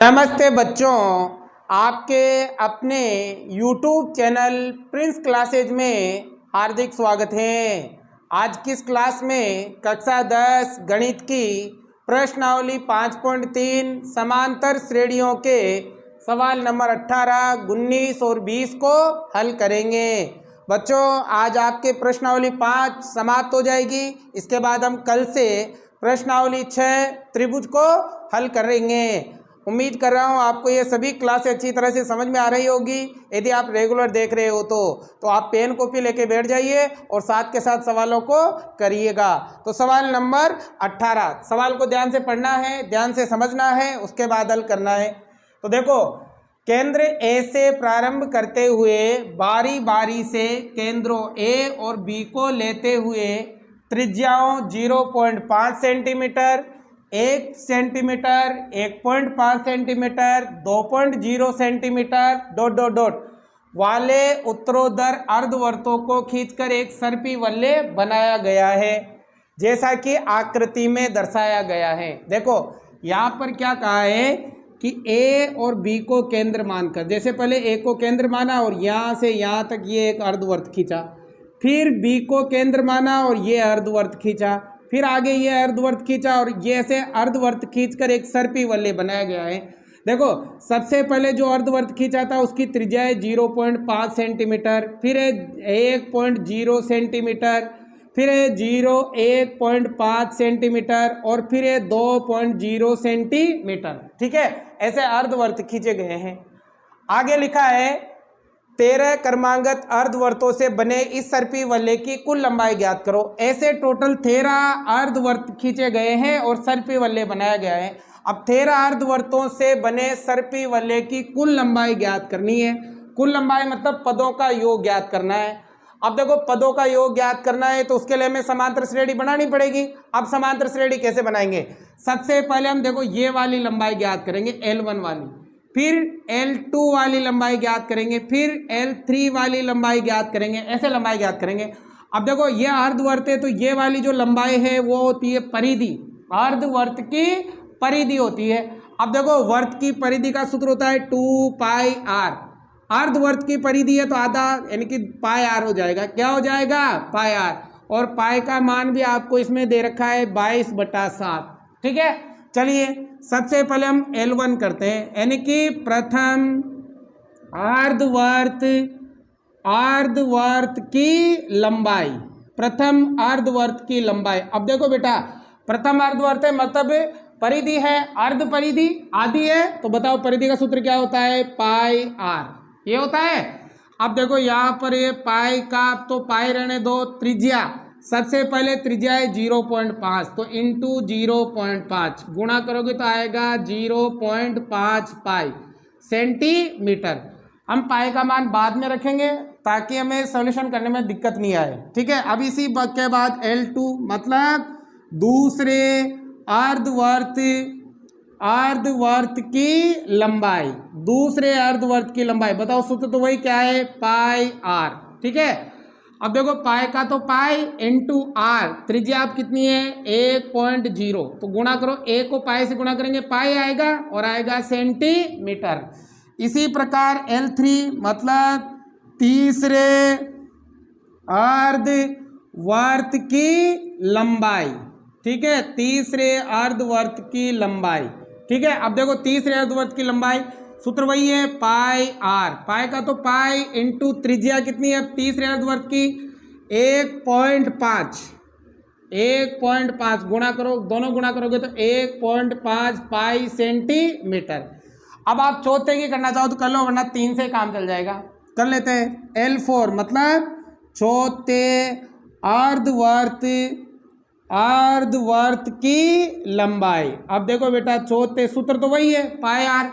नमस्ते बच्चों, आपके अपने YouTube चैनल प्रिंस क्लासेज में हार्दिक स्वागत है। आज की इस क्लास में कक्षा 10 गणित की प्रश्नावली 5.3 समांतर श्रेणियों के सवाल नंबर 18, 19 और 20 को हल करेंगे। बच्चों, आज आपके प्रश्नावली 5 समाप्त हो जाएगी। इसके बाद हम कल से प्रश्नावली 6 त्रिभुज को हल करेंगे। उम्मीद कर रहा हूँ आपको ये सभी क्लास अच्छी तरह से समझ में आ रही होगी। यदि आप रेगुलर देख रहे हो तो आप पेन कॉपी लेके बैठ जाइए और साथ के साथ सवालों को करिएगा। तो सवाल नंबर 18, सवाल को ध्यान से पढ़ना है, ध्यान से समझना है, उसके बाद हल करना है। तो देखो, केंद्र ए से प्रारंभ करते हुए बारी बारी से केंद्रों ए और बी को लेते हुए त्रिज्याओं 0.5 centimetre, 1 centimetre, 1.5 centimetre, 2.0 centimetre dot dot dot वाले उत्तरोत्तर अर्धवर्तों को खींचकर एक सर्पी वलय बनाया गया है, जैसा कि आकृति में दर्शाया गया है। देखो यहाँ पर क्या कहा है कि ए और बी को केंद्र मानकर, जैसे पहले ए को केंद्र माना और यहाँ से यहाँ तक ये एक अर्धवर्त खींचा, फिर बी को केंद्र माना और ये अर्धवर्त खींचा, फिर आगे ये अर्धवर्त खींचा और ये ऐसे अर्धवर्त खींचकर एक सर्पी वलय बनाया गया है। देखो, सबसे पहले जो अर्धवर्त खींचा था उसकी त्रिज्या है 0.5 सेंटीमीटर, फिर है 1.0 सेंटीमीटर, फिर है 1.5 सेंटीमीटर और फिर है 2.0 सेंटीमीटर। ठीक है, ऐसे अर्धवर्त खींचे गए हैं। आगे लिखा है 13 क्रमांकित अर्धवर्तों से बने इस सर्पी वलय की कुल लंबाई ज्ञात करो। ऐसे टोटल 13 अर्धवर्त खींचे गए हैं और सर्पी वलय बनाया गया है। अब 13 अर्धवर्तों से बने सर्पी वलय की कुल लंबाई ज्ञात करनी है। कुल लंबाई मतलब पदों का योग ज्ञात करना है। अब देखो, पदों का योग ज्ञात करना है तो उसके लिए हमें समांतर श्रेणी बनानी पड़ेगी। अब समांतर श्रेणी कैसे बनाएंगे? सबसे पहले हम देखो ये वाली लंबाई ज्ञात करेंगे, L1 वाली, फिर L2 वाली लंबाई ज्ञात करेंगे, फिर L3 वाली लंबाई ज्ञात करेंगे, ऐसे लंबाई ज्ञात करेंगे। अब देखो ये अर्धवर्त है तो ये वाली जो लंबाई है वो होती है परिधि, अर्धवर्त की परिधि होती है। अब देखो, वर्त की परिधि का सूत्र होता है 2πr। अर्धवर्त की परिधि है तो आधा यानी कि πr हो जाएगा। क्या हो जाएगा? πr। और पाई का मान भी आपको इसमें दे रखा है 22/7। ठीक है, चलिए सबसे पहले हम L1 करते हैं, यानी कि प्रथम अर्धवर्त की लंबाई, प्रथम अर्धवर्त की लंबाई। अब देखो बेटा, प्रथम अर्धवर्त है मतलब परिधि है, अर्ध परिधि आधी है, तो बताओ परिधि का सूत्र क्या होता है? πr, ये होता है। अब देखो यहाँ पर ये पाई का, तो पाई रहने दो, त्रिज्या सबसे पहले त्रिज्या है 0.5, तो इंटू 0.5 गुणा करोगे तो आएगा 0.5 पाई सेंटीमीटर। हम पाई का मान बाद में रखेंगे ताकि हमें सॉल्यूशन करने में दिक्कत नहीं आए। ठीक है, अब इसी के बाद L2 मतलब दूसरे अर्धवर्त की लंबाई, दूसरे अर्धवर्त की लंबाई बताओ, सूत्र तो वही क्या है? πr। ठीक है, अब देखो पाई का तो पाई इंटू आर, त्रिज्या आप कितनी है? 1.0, तो गुणा करो, ए को पाई से गुणा करेंगे पाई आएगा और आएगा सेंटीमीटर। इसी प्रकार L3 मतलब तीसरे अर्धवर्त की लंबाई। ठीक है, तीसरे अर्धवर्त की लंबाई। ठीक है, अब देखो तीसरे अर्धवर्त की लंबाई सूत्र वही है πr। पाई का तो पाई इंटू त्रिज्या कितनी है तीसरे अर्धवर्त की? 1.5 गुणा करो, दोनों गुणा करोगे तो 1.5 पाई सेंटीमीटर। अब आप चौथे की करना चाहो तो कर लो, वरना 3 से काम चल जाएगा। कर लेते हैं L4 मतलब चौथे अर्धवर्त की लंबाई। अब देखो बेटा, चौथे सूत्र तो वही है πr,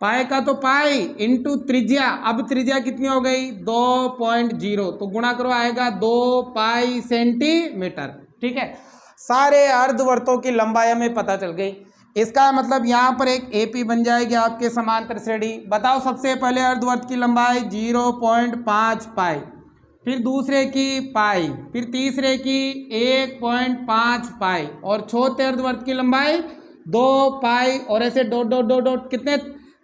पाई का तो पाई इंटू त्रिज्या, अब त्रिज्या कितनी हो गई? 2.0, तो गुणा करो आएगा 2 पाई सेंटीमीटर। ठीक है, सारे अर्धवर्तों की लंबाई हमें पता चल गई। इसका मतलब यहाँ पर एक AP बन जाएगी आपके समांतर श्रेणी। बताओ, सबसे पहले अर्धवर्त की लंबाई 0.5 पाई, फिर दूसरे की पाई, फिर तीसरे की 1.5 पाई और चौथे अर्धवर्त की लंबाई 2 पाई और ऐसे डॉट डॉट डॉट डॉट कितने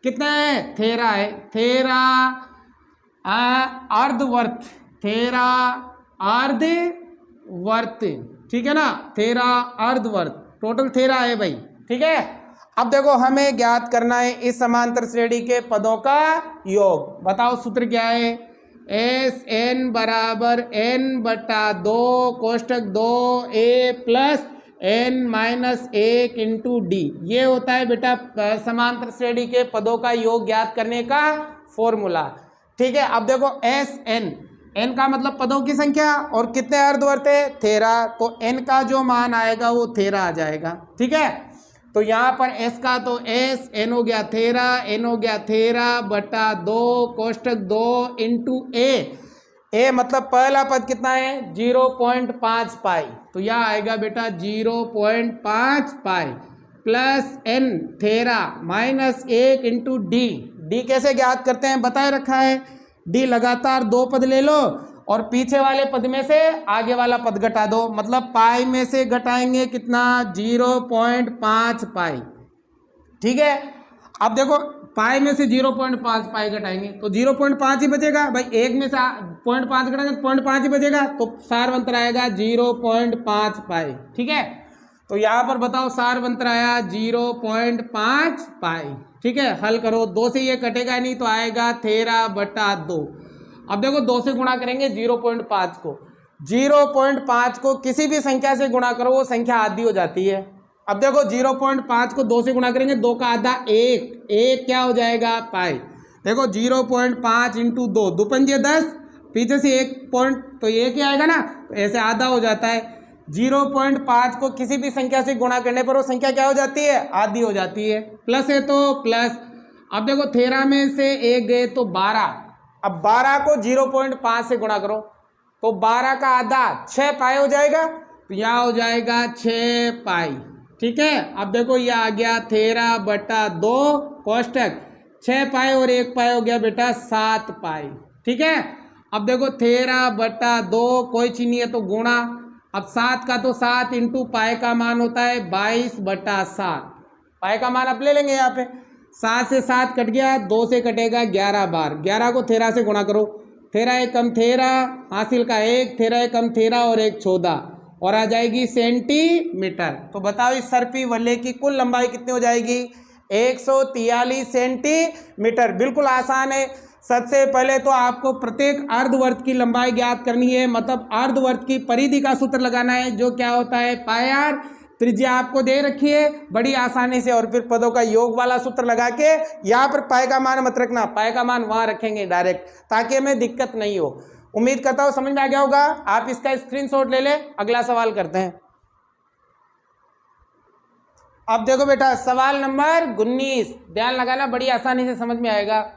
कितना है, थेरा है, थेरा अर्धवर्त, थेरा अर्धवर्त, ठीक है ना, थेरा अर्धवर्त, टोटल थेरा है भाई, ठीक है। अब देखो हमें ज्ञात करना है इस समांतर श्रेणी के पदों का योग। बताओ सूत्र क्या है, एस एन बराबर एन बटा 2 कोष्टक 2 ए plus N minus 1 into D. ये होता है बेटा समांतर श्रेणी के पदों का योग ज्ञात करने का फॉर्मूला, ठीक है। अब देखो एस एन, एन का मतलब पदों की संख्या और कितने अर्धवर्त है, थेरा, तो एन का जो मान आएगा वो थेरा आ जाएगा, ठीक है। तो यहाँ पर एस का तो एस, एन हो गया थेरा, एन हो गया थेरा बटा 2 कोष्टक 2 इंटू ए मतलब पहला पद कितना है 0.5 पाई, तो यह आएगा बेटा 0.5 पाई प्लस एन थेरा माइनस 1 इंटू डी। डी कैसे ज्ञात करते हैं बताए रखा है, डी लगातार 2 पद ले लो और पीछे वाले पद में से आगे वाला पद घटा दो, मतलब पाई में से घटाएंगे कितना 0.5 पाई, ठीक है। अब देखो पाई में से 0.5 पाई घटाएंगे तो 0.5 ही बचेगा भाई, एक में से 0.5 घटाएंगे तो 0.5 ही बचेगा, तो सार अंतर आएगा 0.5 पाई, ठीक है। तो यहाँ पर बताओ सार अंतर आया 0.5 पाई, ठीक है। हल करो, 2 से ये कटेगा नहीं तो आएगा थेरा बटा 2। अब देखो 2 से गुणा करेंगे 0.5 को, 0.5 को किसी भी संख्या से गुणा करो वो संख्या आधी हो जाती है। अब देखो 0.5 को 2 से गुणा करेंगे, 2 का आधा 1 क्या हो जाएगा पाई। देखो 0.5 इंटू 2 दो पंजे 10, पीछे से 1 पॉइंट तो 1 ही आएगा ना, तो ऐसे आधा हो जाता है। 0.5 को किसी भी संख्या से गुणा करने पर वो संख्या क्या हो जाती है, आधी हो जाती है। प्लस है तो प्लस, अब देखो थेरा में से 1 गए तो 12, अब 12 को 0.5 से गुणा करो तो 12 का आधा 6 पाई हो जाएगा, तो यह हो जाएगा 6 पाई, ठीक है। अब देखो यह आ गया थेरा बटा 2 कोष्टक 6 पाई और 1 पाई हो गया बेटा 7 पाई, ठीक है। अब देखो थेरा बटा 2 कोई चीज नहीं है तो गुणा, अब 7 का तो 7 इंटू पाई का मान होता है 22 बटा 7, पाई का मान अब ले लेंगे यहाँ पे, 7 से 7 कट गया, 2 से कटेगा 11 बार, 11 को थेरा से गुणा करो, थेरा एक कम थेरा हासिल का 1, थेरा एक कम थेरा और 1 14 और आ जाएगी सेंटीमीटर। तो बताओ इस सर्पी वल्ले की कुल लंबाई कितनी हो जाएगी 143 सेंटीमीटर। बिल्कुल आसान है। सबसे पहले तो आपको प्रत्येक अर्धवर्त की लंबाई ज्ञात करनी है, मतलब अर्धवर्त की परिधि का सूत्र लगाना है जो क्या होता है पाई आर। त्रिज्या आपको दे रखी है बड़ी आसानी से, और फिर पदों का योग वाला सूत्र लगा के यहाँ पर पाई का मान मत रखना, पाई का मान वहां रखेंगे डायरेक्ट, ताकि हमें दिक्कत नहीं हो। उम्मीद करता हूं समझ में आ गया होगा। आप इसका स्क्रीनशॉट ले ले, अगला सवाल करते हैं। अब देखो बेटा सवाल नंबर 19, ध्यान लगाना, बड़ी आसानी से समझ में आएगा।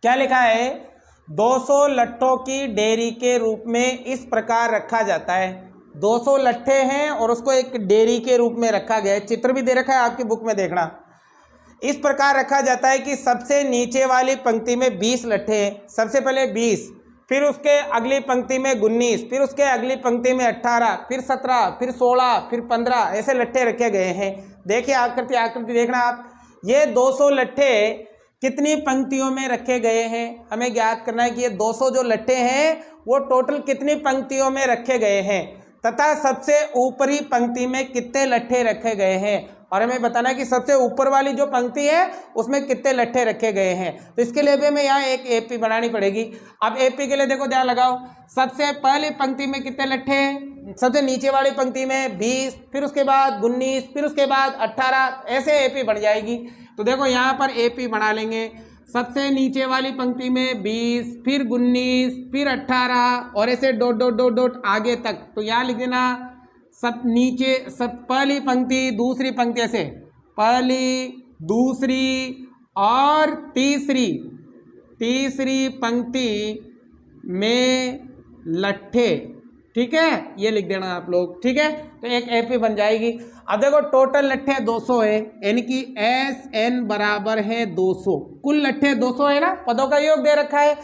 क्या लिखा है, 200 लट्ठों की डेयरी के रूप में इस प्रकार रखा जाता है। 200 लट्ठे हैं और उसको एक डेयरी के रूप में रखा गया है, चित्र भी दे रखा है आपकी बुक में देखना। इस प्रकार रखा जाता है कि सबसे नीचे वाली पंक्ति में 20 लट्ठे हैं, सबसे पहले 20, फिर उसके अगली पंक्ति में 19, फिर उसके अगली पंक्ति में 18, फिर 17, फिर 16, फिर 15, ऐसे लट्ठे रखे गए हैं। देखिए आकृति देखना आप, ये 200 लट्ठे कितनी पंक्तियों में रखे गए हैं, हमें ज्ञात करना है कि ये 200 जो लट्ठे हैं वो टोटल कितनी पंक्तियों में रखे गए हैं, तथा सबसे ऊपरी पंक्ति में कितने लट्ठे रखे गए हैं, और हमें बताना है कि सबसे ऊपर वाली जो पंक्ति है उसमें कितने लट्ठे रखे गए हैं। तो इसके लिए भी हमें यहाँ एक एपी बनानी पड़ेगी। अब एपी के लिए देखो ध्यान लगाओ, सबसे पहली पंक्ति में कितने लट्ठे हैं, सबसे नीचे वाली पंक्ति में 20, फिर उसके बाद 19, फिर उसके बाद 18, ऐसे एपी बन जाएगी। तो देखो यहाँ पर एपी बना लेंगे, सबसे नीचे वाली पंक्ति में 20, फिर 19, फिर 18 और ऐसे डॉट डॉट डॉट डॉट आगे तक। तो यहाँ लिख देना सब नीचे, सब पहली पंक्ति दूसरी पंक्ति, ऐसे पहली दूसरी और तीसरी पंक्ति में लट्ठे, ठीक है, ये लिख देना आप लोग, ठीक है। तो एक एपी बन जाएगी। अब देखो टोटल लट्ठे 200 है, यानी कि एस एन बराबर है 200, कुल लट्ठे 200 है ना, पदों का योग दे रखा है।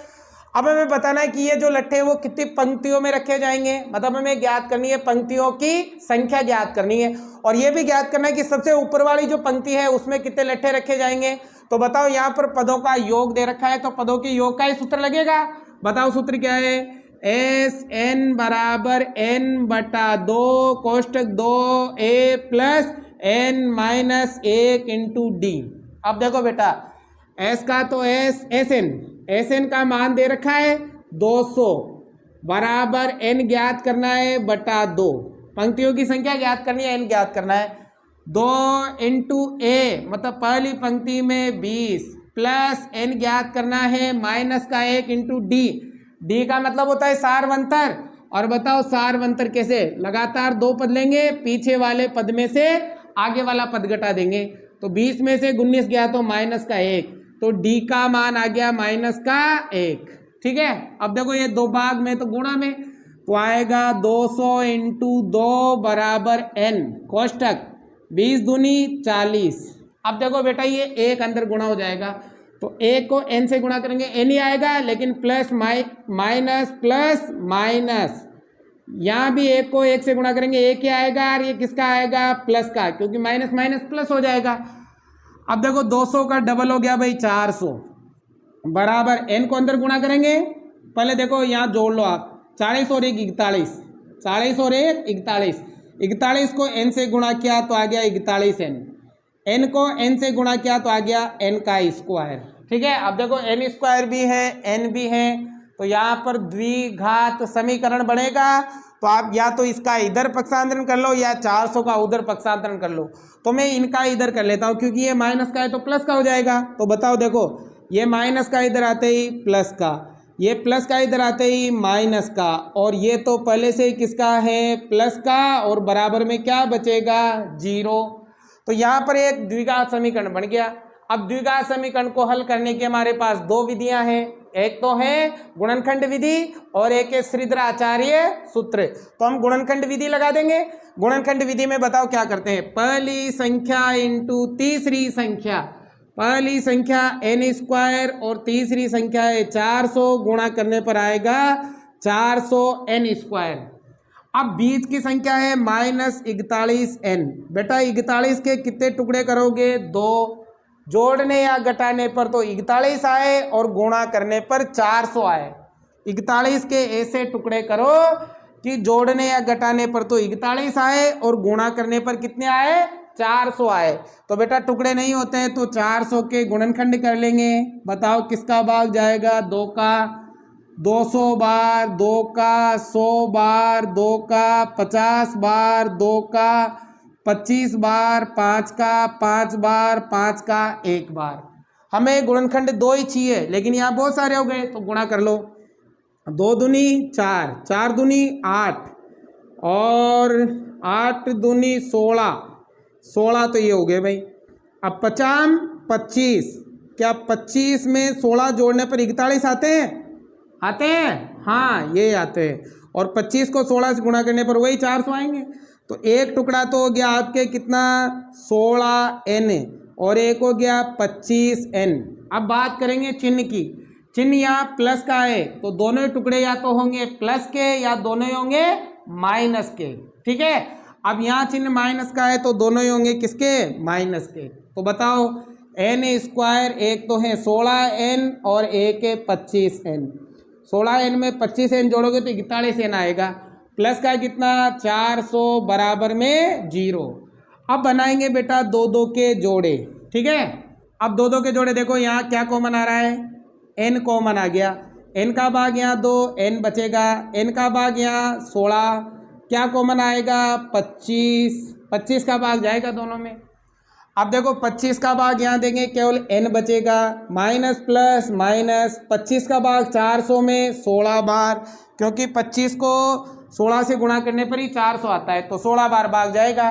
अब हमें बताना है कि ये जो लट्ठे वो कितनी पंक्तियों में रखे जाएंगे, मतलब हमें ज्ञात करनी है पंक्तियों की संख्या ज्ञात करनी है, और ये भी ज्ञात करना है कि सबसे ऊपर वाली जो पंक्ति है उसमें कितने लट्ठे रखे जाएंगे। तो बताओ यहाँ पर पदों का योग दे रखा है, तो पदों के योग का ही सूत्र लगेगा। बताओ सूत्र क्या है, एस एन बराबर एन बटा 2 कोष्टक 2 ए plus N minus 1 into d. अब देखो बेटा एस का तो एस एन का मान दे रखा है 200 बराबर एन ज्ञात करना है बटा 2, पंक्तियों की संख्या ज्ञात करनी है, एन ज्ञात करना है। 2 इंटू ए मतलब पहली पंक्ति में 20 प्लस एन ज्ञात करना है माइनस का 1 इंटू डी का मतलब होता है सारवंतर। और बताओ सारवंतर कैसे, लगातार 2 पद लेंगे, पीछे वाले पद में से आगे वाला पद घटा देंगे, तो 20 में से 19 गया तो माइनस का 1, तो डी का मान आ गया माइनस का 1। ठीक है, अब देखो ये 2 भाग में तो गुणा में, तो आएगा 200 इंटू 2 बराबर एन कोष्टक 20 दूनी 40। अब देखो बेटा ये 1 अंदर गुणा हो जाएगा, तो 1 को n से गुणा करेंगे n ही आएगा, लेकिन प्लस माइनस प्लस माइनस, यहाँ भी 1 को 1 से गुणा करेंगे 1 ही आएगा, और ये किसका आएगा प्लस का, क्योंकि माइनस माइनस प्लस हो जाएगा। अब देखो 200 का डबल हो गया भाई 400 बराबर n को अंदर गुणा करेंगे, पहले देखो यहाँ जोड़ लो आप, 40 और 1 41, 40 और 1 41, 41 को n से गुणा किया तो आ गया 41n, n को n से गुणा किया तो आ गया n का स्क्वायर। ठीक है, अब देखो n स्क्वायर भी है n भी है, तो यहाँ पर द्विघात समीकरण बनेगा, तो आप या तो इसका इधर पक्षांतरण कर लो या 400 का उधर पक्षांतरण कर लो। तो मैं इनका इधर कर लेता हूँ, क्योंकि ये माइनस का है तो प्लस का हो जाएगा। तो बताओ देखो ये माइनस का इधर आते ही प्लस का, ये प्लस का इधर आते ही माइनस का, और ये तो पहले से ही किसका है प्लस का, और बराबर में क्या बचेगा 0। तो यहाँ पर एक द्विघात समीकरण बन गया। अब द्विघात समीकरण को हल करने की हमारे पास 2 विधियां हैं, एक तो है गुणनखंड विधि और एक है श्रीधराचार्य सूत्र। तो हम गुणनखंड विधि लगा देंगे। गुणनखंड विधि में बताओ क्या करते हैं, पहली संख्या इंटू तीसरी संख्या, पहली संख्या n स्क्वायर और तीसरी संख्या है 400, गुणा करने पर आएगा 400 n स्क्वायर। अब बीच की संख्या है माइनस 41n, बेटा 41 के कितने टुकड़े करोगे 2, जोड़ने या घटाने पर तो 41 आए और गुणा करने पर 400 आए। 41 के ऐसे टुकड़े करो कि जोड़ने या घटाने पर तो 41 आए और गुणा करने पर कितने आए 400 आए। तो बेटा टुकड़े नहीं होते हैं तो 400 के गुणनखंड कर लेंगे। बताओ किसका भाग जाएगा 2 का, 200 बार 2 का, 100 बार 2 का, 50 बार 2 का, 25 बार 5 का, 5 बार 5 का 1 बार। हमें गुणनखंड 2 ही चाहिए, लेकिन यहाँ बहुत सारे हो गए तो गुणा कर लो, 2 दूनी 4, 4 दूनी 8 और 8 दूनी 16, 16 तो ये हो गए भाई। अब 50 25, क्या 25 में 16 जोड़ने पर 41 आते हैं, आते हैं, हाँ ये आते हैं, और 25 को 16 से गुणा करने पर वही 400 आएंगे। तो एक टुकड़ा तो हो गया आपके कितना 16n और एक हो गया 25n। अब बात करेंगे चिन्ह की, चिन्ह यहाँ प्लस का है तो दोनों ही टुकड़े या तो होंगे प्लस के या दोनों ही होंगे माइनस के। ठीक है, अब यहाँ चिन्ह माइनस का है तो दोनों ही होंगे किसके माइनस के। तो बताओ n स्क्वायर, एक तो है 16n और एक है 25n, 16n में 25n जोड़ोगे तो 41n आएगा, प्लस का कितना 400 बराबर में 0। अब बनाएंगे बेटा 2 2 के जोड़े। ठीक है, अब 2 2 के जोड़े देखो यहाँ क्या कॉमन आ रहा है, n कॉमन आ गया, n का भाग यहाँ 2, n बचेगा, n का भाग यहाँ 16, क्या कॉमन आएगा 25, 25 का भाग जाएगा दोनों में। अब देखो 25 का भाग यहाँ देंगे केवल n बचेगा, माइनस प्लस माइनस, 25 का भाग 400 में 16 बार, क्योंकि 25 को 16 से गुणा करने पर ही 400 आता है तो 16 बार भाग जाएगा।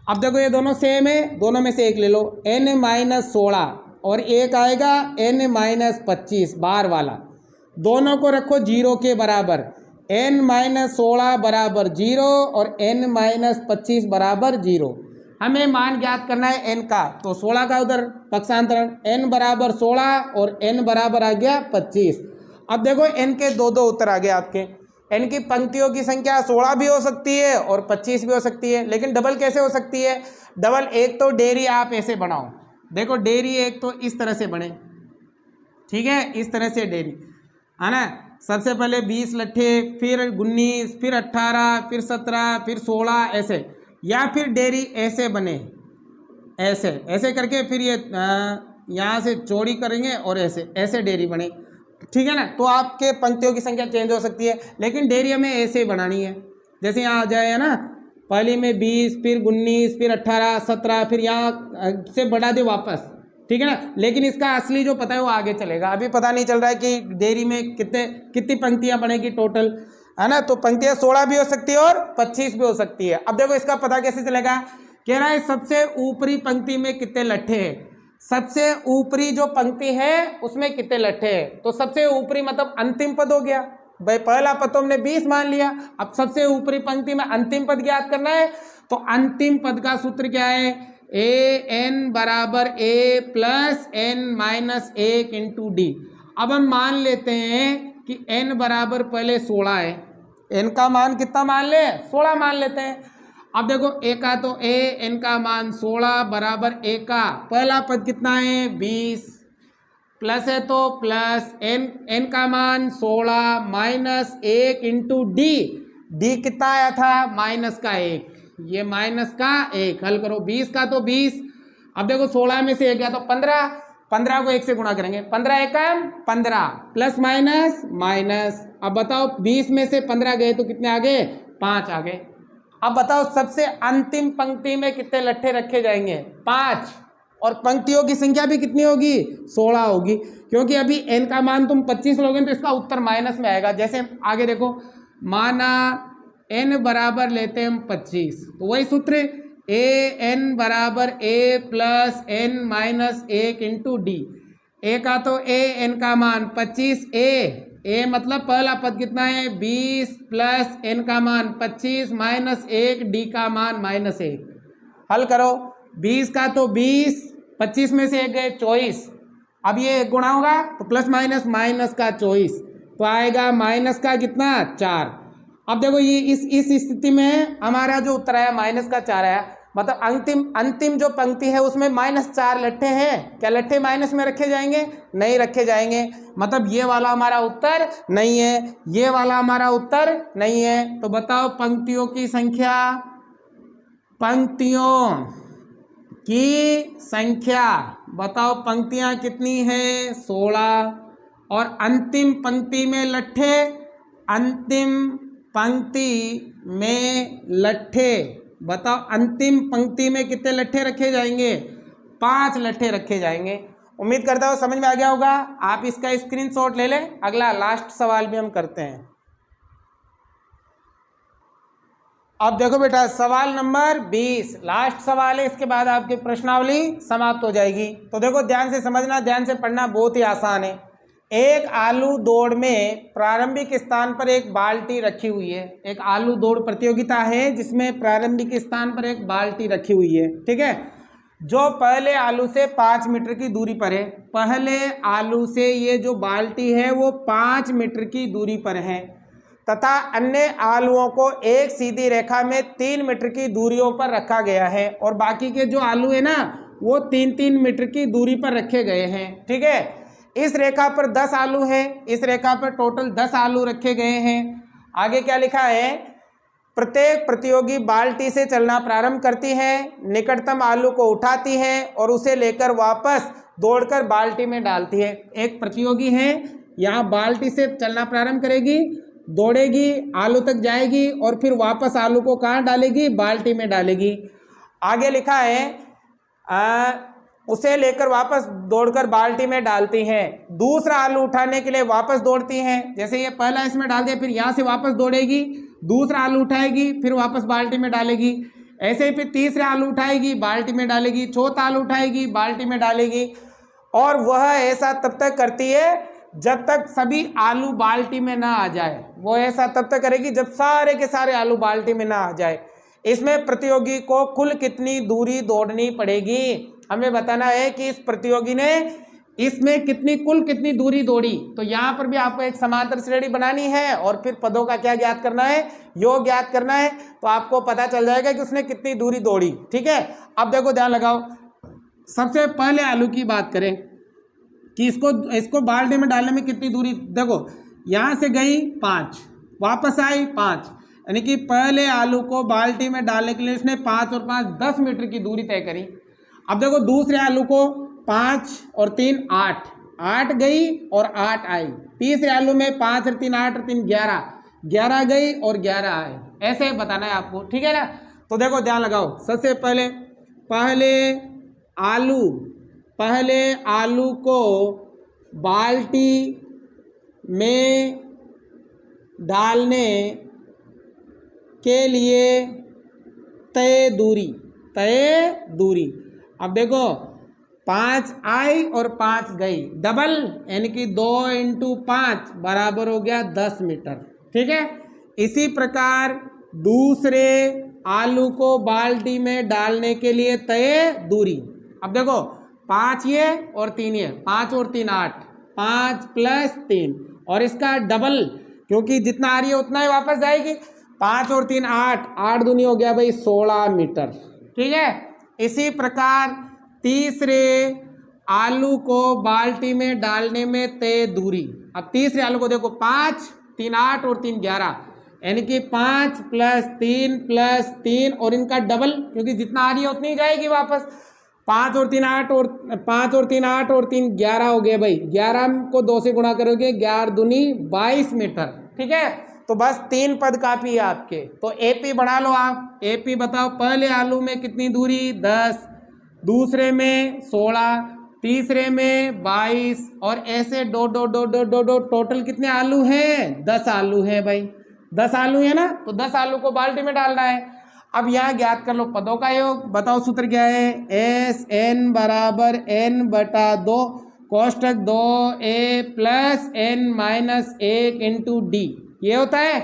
अब देखो ये दोनों सेम है, दोनों में से एक ले लो, n माइनस 16 और एक आएगा n माइनस 25 बार वाला, दोनों को रखो 0 के बराबर, n माइनस 16 बराबर 0 और n माइनस 25 बराबर 0। हमें मान ज्ञात करना है n का, तो 16 का उधर पक्षांतरण, n बराबर 16 और n बराबर आ गया 25। अब देखो n के दो दो उत्तर आ गए आपके। n की पंक्तियों की संख्या 16 भी हो सकती है और 25 भी हो सकती है, लेकिन डबल कैसे हो सकती है? डबल एक तो डेयरी आप ऐसे बनाओ, देखो डेयरी एक तो इस तरह से बने, ठीक है, इस तरह से डेयरी है ना। सबसे पहले 20 लट्ठे, फिर 19, फिर 18, फिर 17, फिर 16 ऐसे, या फिर डेयरी ऐसे बने, ऐसे ऐसे करके फिर ये यहाँ से चौड़ी करेंगे और ऐसे ऐसे डेयरी बने, ठीक है ना। तो आपके पंक्तियों की संख्या चेंज हो सकती है, लेकिन डेयरी हमें ऐसे ही बनानी है। जैसे यहाँ आ जाए है ना, पहली में 20, फिर 19, फिर 18, 17, फिर यहाँ से बढ़ा दे वापस, ठीक है ना। लेकिन इसका असली जो पता है वो आगे चलेगा, अभी पता नहीं चल रहा है कि डेयरी में कितनी पंक्तियाँ बनेगी टोटल, है ना। तो पंक्तियाँ 16 भी हो सकती है और 25 भी हो सकती है। अब देखो इसका पता कैसे चलेगा? कह रहा है सबसे ऊपरी पंक्ति में कितने लट्ठे हैं, सबसे ऊपरी जो पंक्ति है उसमें कितने लट्ठे हैं। तो सबसे ऊपरी मतलब अंतिम पद हो गया भाई, पहला पद तो हमने 20 मान लिया, अब सबसे ऊपरी पंक्ति में अंतिम पद ज्ञात करना है। तो अंतिम पद का सूत्र क्या है? ए एन बराबर a plus N minus 1 into d. अब हम मान लेते हैं कि एन बराबर पहले 16 है, एन का मान कितना मान ले? 16 मान लेते हैं। अब देखो ए का तो ए, एन का मान 16 बराबर ए का पहला पद कितना है? 20, प्लस है तो प्लस एन का मान 16 माइनस 1 इंटू डी, डी कितना आया था? माइनस का 1, ये माइनस का 1, हल करो 20 का तो 20, अब देखो 16 में से 1 गया तो 15, 15 को 1 से गुणा करेंगे, 15 एकम 15, प्लस माइनस माइनस। अब बताओ 20 में से 15 गए तो कितने आ गए? 5 आ गए। अब बताओ सबसे अंतिम पंक्ति में कितने लट्ठे रखे जाएंगे? 5, और पंक्तियों की संख्या भी कितनी होगी? 16 होगी, क्योंकि अभी n का मान तुम 25 लोगे तो इसका उत्तर माइनस में आएगा। जैसे आगे देखो, माना n बराबर लेते हैं हम 25, तो वही सूत्र ए एन बराबर a plus N minus 1 into d. A का तो ए, एन का मान 25, ए मतलब पहला पद कितना है? 20 प्लस एन का मान 25 माइनस 1, डी का मान माइनस 1। हल करो 20 का तो 20, 25 में से 1 गए 24, अब ये गुणा होगा तो प्लस माइनस माइनस का 24, तो आएगा माइनस का कितना? 4। अब देखो ये इस स्थिति में हमारा जो उत्तर आया माइनस का 4 आया, मतलब अंतिम जो पंक्ति है उसमें -4 लट्ठे हैं। क्या लट्ठे माइनस में रखे जाएंगे? नहीं रखे जाएंगे, मतलब ये वाला हमारा उत्तर नहीं है, ये वाला हमारा उत्तर नहीं है। तो बताओ पंक्तियों की संख्या, पंक्तियों की संख्या बताओ, पंक्तियां कितनी है? 16, और अंतिम पंक्ति में लट्ठे, अंतिम पंक्ति में लट्ठे बताओ, अंतिम पंक्ति में कितने लट्ठे रखे जाएंगे? 5 लट्ठे रखे जाएंगे। उम्मीद करता हूँ समझ में आ गया होगा। आप इसका स्क्रीनशॉट ले लें, अगला लास्ट सवाल भी हम करते हैं। अब देखो बेटा सवाल नंबर 20 लास्ट सवाल है, इसके बाद आपकी प्रश्नावली समाप्त हो जाएगी। तो देखो ध्यान से समझना, ध्यान से पढ़ना, बहुत ही आसान है। एक आलू दौड़ में प्रारंभिक स्थान पर एक बाल्टी रखी हुई है। एक आलू दौड़ प्रतियोगिता है जिसमें प्रारंभिक स्थान पर एक बाल्टी रखी हुई है, ठीक है, जो पहले आलू से 5 मीटर की दूरी पर है। पहले आलू से ये जो बाल्टी है वो 5 मीटर की दूरी पर है, तथा अन्य आलुओं को एक सीधी रेखा में 3 मीटर की दूरियों पर रखा गया है, और बाकी के जो आलू है ना वो 3-3 मीटर की दूरी पर रखे गए हैं, ठीक है। इस रेखा पर 10 आलू हैं, इस रेखा पर टोटल 10 आलू रखे गए हैं। आगे क्या लिखा है? प्रत्येक प्रतियोगी बाल्टी से चलना प्रारंभ करती है, निकटतम आलू को उठाती है और उसे लेकर वापस दौड़कर बाल्टी में डालती है। एक प्रतियोगी है, यहाँ बाल्टी से चलना प्रारंभ करेगी, दौड़ेगी, आलू तक जाएगी और फिर वापस आलू को कहाँ डालेगी? बाल्टी में डालेगी। आगे लिखा है उसे लेकर वापस दौड़कर बाल्टी में डालती हैं। दूसरा आलू उठाने के लिए वापस दौड़ती हैं, जैसे ये पहला इसमें डाल दिया, फिर यहाँ से वापस दौड़ेगी, दूसरा आलू उठाएगी, फिर वापस बाल्टी में डालेगी। ऐसे ही फिर तीसरा आलू उठाएगी, बाल्टी में डालेगी, चौथा आलू उठाएगी, बाल्टी में डालेगी, और वह ऐसा तब तक करती है जब तक सभी आलू बाल्टी में ना आ जाए। वो ऐसा तब तक करेगी जब सारे के सारे आलू बाल्टी में ना आ जाए। इसमें प्रतियोगी को कुल कितनी दूरी दौड़नी पड़ेगी? हमें बताना है कि इस प्रतियोगी ने इसमें कितनी दूरी दौड़ी। तो यहाँ पर भी आपको एक समांतर श्रेणी बनानी है और फिर पदों का क्या ज्ञात करना है, योग ज्ञात करना है। तो आपको पता चल जाएगा कि उसने कितनी दूरी दौड़ी। ठीक है, अब देखो ध्यान लगाओ, सबसे पहले आलू की बात करें कि इसको बाल्टी में डालने में कितनी दूरी। देखो यहाँ से गई 5, वापस आई 5, यानी कि पहले आलू को बाल्टी में डालने के लिए इसने 5 और 5 10 मीटर की दूरी तय करी। अब देखो दूसरे आलू को 5 और 3 8, 8 गई और 8 आई। तीसरे आलू में 5 और 3 8 और 3 11, 11 गई और 11 आए। ऐसे बताना है आपको, ठीक है ना। तो देखो ध्यान लगाओ, सबसे पहले आलू को बाल्टी में डालने के लिए तय दूरी। अब देखो 5 आई और 5 गई, डबल, यानी कि 2 × 5 बराबर हो गया 10 मीटर। ठीक है, इसी प्रकार दूसरे आलू को बाल्टी में डालने के लिए तय दूरी। अब देखो 5 ये और 3 ये, 5 और 3 8, 5 + 3 और इसका डबल, क्योंकि जितना आ रही है उतना ही वापस जाएगी। 5 और 3 8, 8 दूनी हो गया भाई 16 मीटर। ठीक है, इसी प्रकार तीसरे आलू को बाल्टी में डालने में तय दूरी। अब तीसरे आलू को देखो 5 3 8 और 3 11, यानी कि 5 + 3 और इनका डबल, क्योंकि जितना आ रही है उतनी जाएगी वापस। 5 और 3 8 और 5 और 3 8 और 3 11 हो गए भाई। 11 को 2 से गुणा करोगे, 11 दूनी 22 मीटर। ठीक है, तो बस 3 पद काफी है आपके। तो एपी बना लो आप। एपी बताओ, पहले आलू में कितनी दूरी 10, दूसरे में 16, तीसरे में 22 और ऐसे डो टोटल कितने आलू हैं, 10 आलू है भाई। 10 आलू है ना, तो 10 आलू को बाल्टी में डालना है। अब यहाँ ज्ञात कर लो पदों का योग। बताओ सूत्र क्या है, SN = N/2 कोष्टक 2A + N - 1 × D, ये होता है।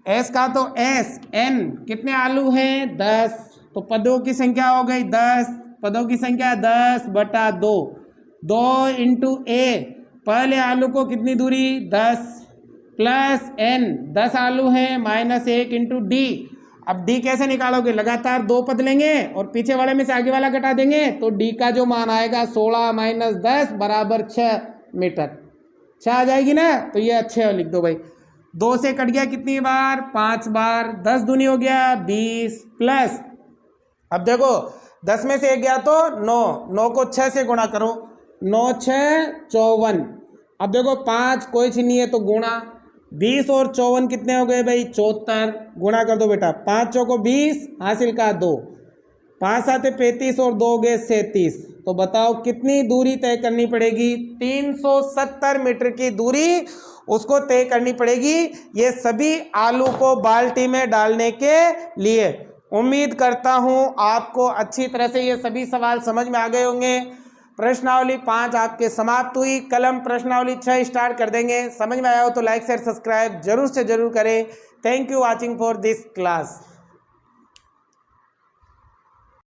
S का तो S, N कितने आलू हैं 10, तो पदों की संख्या हो गई 10, पदों की संख्या 10/2, 2 × A, पहले आलू को कितनी दूरी 10 + N, 10 आलू हैं -1 × D। अब D कैसे निकालोगे, लगातार 2 पद लेंगे और पीछे वाले में से आगे वाला घटा देंगे, तो D का जो मान आएगा 16 - 10 बराबर 6 मीटर। 6 आ जाएगी ना, तो ये अच्छे लिख दो भाई। 2 से कट गया कितनी बार, 5 बार, 10 दूनी हो गया 20 प्लस, अब देखो 10 में से 1 गया तो 9, 9 को 6 से गुणा करो, 9 × 6 = 54। अब देखो 5 कोई चीज नहीं है तो गुणा, 20 और 54 कितने हो गए भाई 74, गुणा कर दो बेटा, 5 चौको 20, हासिल का 2, 5 7 35 और 2 गए 37। तो बताओ कितनी दूरी तय करनी पड़ेगी, 370 मीटर की दूरी उसको तय करनी पड़ेगी, ये सभी आलू को बाल्टी में डालने के लिए। उम्मीद करता हूं आपको अच्छी तरह से ये सभी सवाल समझ में आ गए होंगे। प्रश्नावली 5 आपके समाप्त हुई, कलम प्रश्नावली 6 स्टार्ट कर देंगे। समझ में आया हो तो लाइक शेयर सब्सक्राइब जरूर से जरूर करें। Thank you watching for this class.